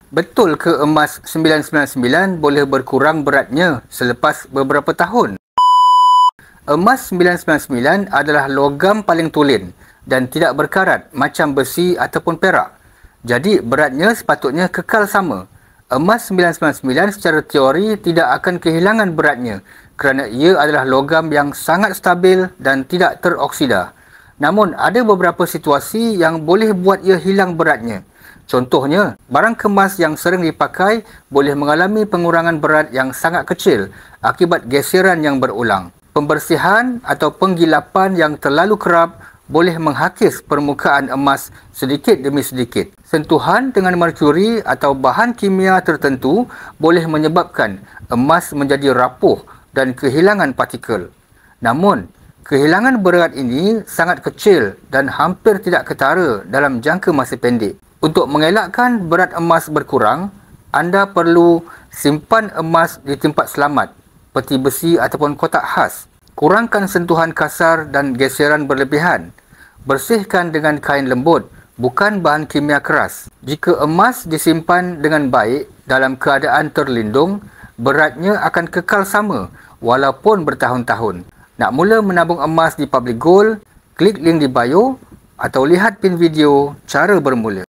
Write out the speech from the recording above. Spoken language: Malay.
Betul ke emas 999 boleh berkurang beratnya selepas beberapa tahun? Emas 999 adalah logam paling tulen dan tidak berkarat macam besi ataupun perak. Jadi beratnya sepatutnya kekal sama. Emas 999 secara teori tidak akan kehilangan beratnya kerana ia adalah logam yang sangat stabil dan tidak teroksida. Namun ada beberapa situasi yang boleh buat ia hilang beratnya. Contohnya, barang kemas yang sering dipakai boleh mengalami pengurangan berat yang sangat kecil akibat geseran yang berulang. Pembersihan atau penggilapan yang terlalu kerap boleh menghakis permukaan emas sedikit demi sedikit. Sentuhan dengan merkuri atau bahan kimia tertentu boleh menyebabkan emas menjadi rapuh dan kehilangan partikel. Namun, kehilangan berat ini sangat kecil dan hampir tidak ketara dalam jangka masa pendek. Untuk mengelakkan berat emas berkurang, anda perlu simpan emas di tempat selamat, peti besi ataupun kotak khas. Kurangkan sentuhan kasar dan geseran berlebihan. Bersihkan dengan kain lembut, bukan bahan kimia keras. Jika emas disimpan dengan baik dalam keadaan terlindung, beratnya akan kekal sama walaupun bertahun-tahun. Nak mula menabung emas di Public Gold, klik link di bio atau lihat pin video cara bermula.